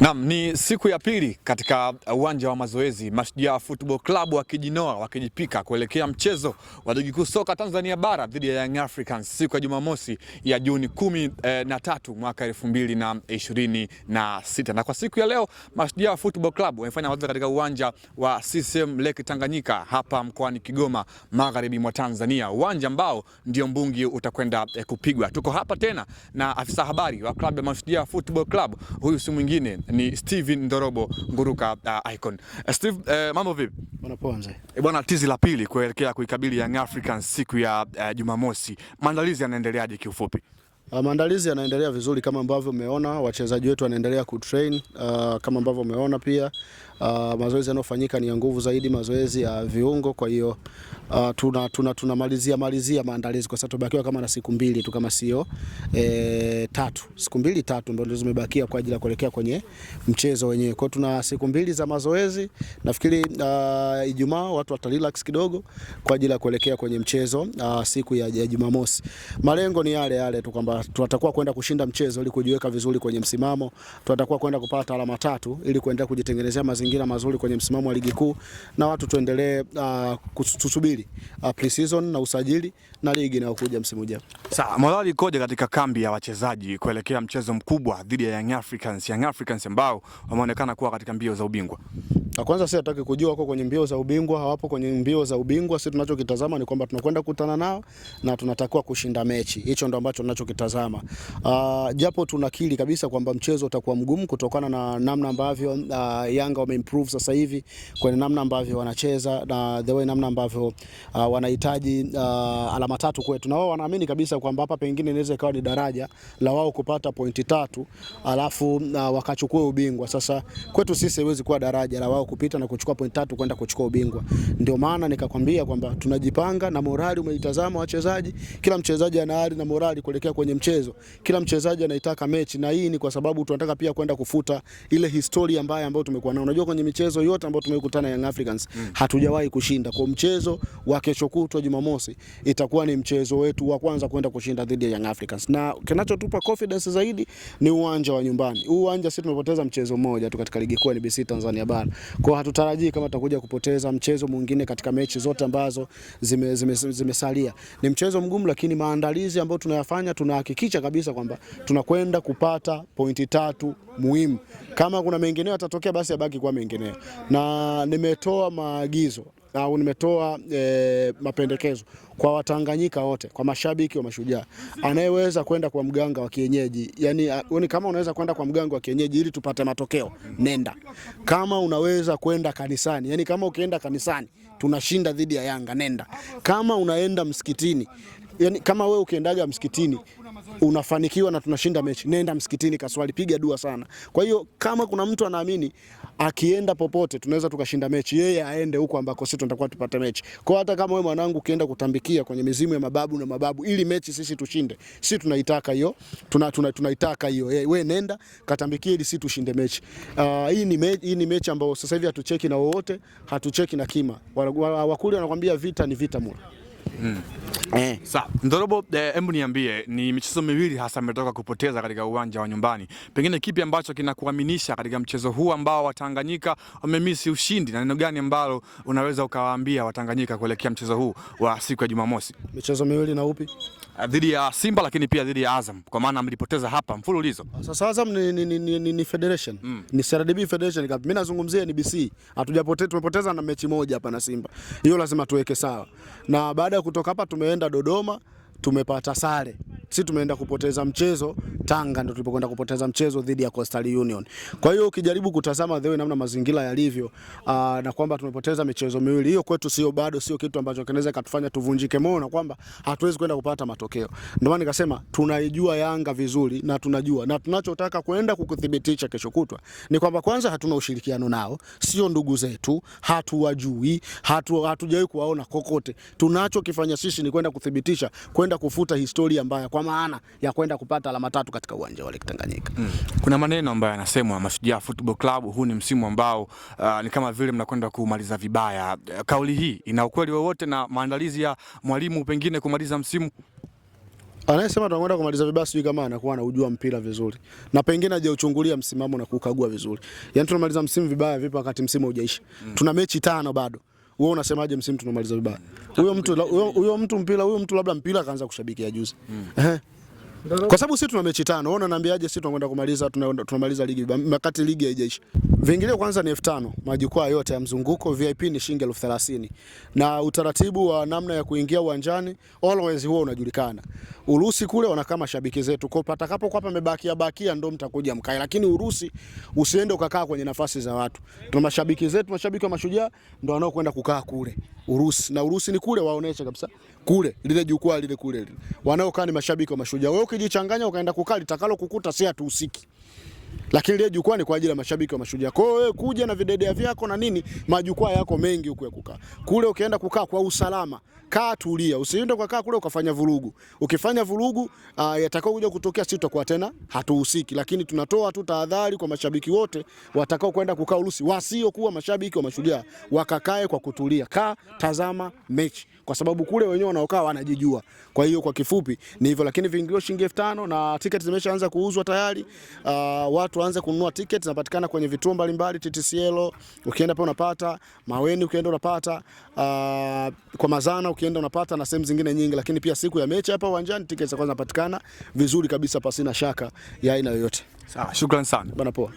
Naam, ni siku ya pili katika uwanja wa mazoezi Mashujaa Football Club wakijinoa wakijipika kuelekea mchezo wa ligi kuu soka Tanzania bara dhidi ya Young Africans siku ya Jumamosi ya Juni 13 mwaka 2026. Na kwa siku ya leo Mashujaa Football Club wamefanya mazoezi katika uwanja wa CCM Lake Tanganyika hapa mkoani Kigoma magharibi mwa Tanzania, uwanja ambao ndio mbungi utakwenda kupigwa. Tuko hapa tena na afisa habari wa klabu ya Mashujaa Football Club, huyu si mwingine ni Steven Ndorobo Nguruka Icon. Steve, mambo vipi? Bwana poa mzee. Bwana, tizi la pili kuelekea kuikabili Young Africans siku ya Jumamosi. Maandalizi yanaendeleaje kiufupi? Maandalizi yanaendelea vizuri kama ambavyo umeona, wachezaji wetu wanaendelea kutrain kama ambavyo umeona pia. Mazoezi yanayofanyika ni ya nguvu zaidi, mazoezi ya viungo. Kwa hiyo tunamalizia maandalizi kwa sababu tumebakiwa kama na siku mbili tu, kama sio siku mbili tatu ndio zimebakia kwa ajili ya kuelekea kwenye mchezo wenyewe. Kwa hiyo tuna siku mbili za mazoezi. Nafikiri Ijumaa watu watarelax kidogo kwa ajili ya kuelekea kwenye mchezo siku ya Jumamosi. Malengo ni yale yale tu, kwamba tunatakuwa kwenda kushinda mchezo ili kujiweka vizuri kwenye msimamo. Tunatakuwa kwenda kupata alama 3 ili kuendelea kujitengenezea mazingira mazuri kwenye msimamo wa ligi kuu, na watu tuendelee kusubiri pre-season na usajili na ligi inayokuja msimu ujao. Sawa, morali ikoje katika kambi ya wachezaji kuelekea mchezo mkubwa dhidi ya Young Africans ambao wameonekana kuwa katika mbio za ubingwa? Kwanza sisi hataki kujua wako kwenye mbio za ubingwa, hawapo kwenye mbio za ubingwa. Sisi tunachokitazama ni kwamba tunakwenda kukutana nao na tunatakiwa kushinda mechi. Hicho ndo ambacho tunachokitazama. Japo tunakiri kabisa kwamba mchezo utakuwa mgumu kutokana na namna ambavyo Yanga wameimprove sasa hivi, kwenye namna ambavyo wanacheza na the way namna ambavyo wanahitaji alama 3 kwetu. Na wao wanaamini kabisa kwamba hapa pengine inaweza ikawa ni daraja la wao kupata pointi 3 alafu wakachukua ubingwa. Sasa kwetu sisi haiwezi kuwa daraja la wao kupita na kuchukua point 3 kwenda kuchukua ubingwa. Ndio maana nikakwambia kwamba tunajipanga na morali umeitazama wachezaji. Kila mchezaji ana hali na morali kuelekea kwenye mchezo. Kila mchezaji anaitaka mechi, na hii ni kwa sababu tunataka pia kwenda kufuta ile historia mbaya ambayo tumekuwa nayo. Unajua kwenye michezo yote ambayo tumekutana Young Africans hatujawahi kushinda. Kwa mchezo wa kesho kutwa Jumamosi itakuwa ni mchezo wetu wa kwanza kwenda kushinda dhidi ya Young Africans. Na kinachotupa confidence zaidi ni uwanja wa nyumbani. Uwanja sisi tumepoteza mchezo mmoja tu katika ligi kuu ya NBC Tanzania bara. Kwa hatutarajii kama tutakuja kupoteza mchezo mwingine katika mechi zote ambazo zimesalia. Ni mchezo mgumu, lakini maandalizi ambayo tunayafanya tunahakikisha kabisa kwamba tunakwenda kupata pointi 3 muhimu. Kama kuna mengineo yatatokea basi yabaki kwa mengineo. Na nimetoa maagizo au nimetoa mapendekezo kwa Watanganyika wote, kwa mashabiki wa Mashujaa, anayeweza kwenda kwa mganga wa kienyeji. Yani kama unaweza kwenda kwa mganga wa kienyeji ili tupate matokeo, nenda. Kama unaweza kwenda kanisani, yani kama ukienda kanisani tunashinda dhidi ya Yanga, nenda. Kama unaenda msikitini, yani kama wewe ukiendaga msikitini unafanikiwa na tunashinda mechi, nenda msikitini kaswali, piga dua sana. Kwa hiyo kama kuna mtu anaamini akienda popote tunaweza tukashinda mechi, yeye aende huko ambako sisi tutakuwa tupate mechi. Kwa hata kama wewe mwanangu ukienda kutambikia kwenye mizimu ya mababu ili mechi sisi tushinde, sisi tunaitaka hiyo, tunaitaka hiyo. Wewe nenda katambikie ili sisi tushinde mechi. Hii ni mechi ambayo sasa hivi hatucheki na wowote, hatucheki na kima. Wakuli wanakuambia vita ni vita mura. Sawa, Ndorobo, hebu niambie, ni michezo miwili hasa mmetoka kupoteza katika uwanja wa nyumbani. Pengine kipi ambacho kinakuaminisha katika mchezo huu ambao Watanganyika wamemisi ushindi, na neno gani ambalo unaweza ukawaambia Watanganyika kuelekea mchezo huu wa siku ya Jumamosi? Michezo miwili na upi? Dhidi ya Simba, lakini pia dhidi ya Azam, kwa maana mlipoteza hapa mfululizo. Sasa Azam ni federation. Ni CRDB Federation Cup. Mimi nazungumzia NBC. Tumepoteza na mechi moja hapa na Simba. Hiyo lazima tuweke sawa. Na baada ya kutoka hapa tumeenda Dodoma, tumepata sare. Sisi tumeenda kupoteza mchezo Tanga, ndio tulipokwenda kupoteza mchezo dhidi ya Coastal Union. Kwa hiyo ukijaribu kutazama the way namna mazingira yalivyo, na kwamba tumepoteza michezo miwili, hiyo kwetu sio kitu ambacho kinaweza katufanya tuvunjike moyo na kwamba hatuwezi kwenda kupata matokeo. Ndio maana nikasema tunaijua Yanga vizuri na tunajua, na tunachotaka kwenda kukuthibitisha kesho kutwa ni kwamba kwanza hatuna ushirikiano nao, sio ndugu zetu, hatuwajui, hatujawahi kuwaona kokote. Tunachokifanya sisi ni kwenda kuthibitisha, kwenda kufuta historia mbaya, kwa maana ya kwenda kupata alama 3 katika uwanja wa Lake Tanganyika. Kuna maneno ambayo yanasemwa Mashujaa Football Club, huu ni msimu ambao ni kama vile mnakwenda kumaliza vibaya. Kauli hii ina ukweli wowote, na maandalizi ya mwalimu pengine kumaliza msimu? Anayesema tunakwenda kumaliza vibaya sijui kama anakuwa anaujua mpira vizuri. Na pengine hajauchungulia msimamo na kukagua vizuri. Yaani tunamaliza msimu vibaya vipi wakati msimu haujaisha? Tuna mechi 5 bado. Wewe unasemaje msimu tunamaliza vibaya? Huyo mtu labda mpira kaanza kushabikia juzi. Kwa sababu sisi tuna mechi 5. Wewe unaniambiaje sisi tunakwenda kumaliza tunamaliza ligi wakati ligi haijaisha? Viingilio kwanza ni 5000, majukwaa yote ya mzunguko, VIP ni shilingi 30,000. Na utaratibu wa namna ya kuingia uwanjani always huwa unajulikana. Urusi kule wanakaa mashabiki zetu. Kwa patakapo kwa hapa bakia ndio mtakuja mkae. Lakini Urusi usiende ukakaa kwenye nafasi za watu. Tuna mashabiki zetu, mashabiki wa Mashujaa ndio wanaokwenda kukaa kule. Urusi na Urusi ni kule waonesha kabisa. Kule lile jukwaa lile kule. Wanaokaa ni mashabiki wa Mashujaa. Wewe ukijichanganya ukaenda kukaa litakalo kukuta si hatuhusiki. Lakini ile jukwaa ni kwa ajili ya mashabiki wa Mashujaa. Kwa hiyo wewe kuja na videdea vyako na nini, majukwaa yako mengi huko ya kukaa. Kule ukienda kukaa kwa usalama, kaa tulia. Usiende kukaa kule ukafanya vurugu. Ukifanya vurugu yatakao kuja kutokea sisi tutakuwa tena hatuhusiki. Lakini tunatoa tu tahadhari kwa mashabiki wote watakao kwenda kukaa Urusi, wasio kuwa mashabiki wa Mashujaa, wakakae kwa kutulia. Kaa tazama mechi. Kwa sababu kule wenyewe wanaokaa wanajijua. Kwa hiyo kwa kifupi ni hivyo, lakini viingilio shilingi 5000 na tiketi zimeshaanza kuuzwa tayari. Watu waanze kununua tiketi, zinapatikana kwenye vituo mbalimbali TTCL, ukienda pale unapata, Maweni ukienda unapata, kwa Mazana ukienda unapata na sehemu zingine nyingi, lakini pia siku ya mechi hapa uwanjani tiketi za kwanza zinapatikana vizuri kabisa pasina shaka ya aina yoyote. Sawa, shukrani sana. Bana poa.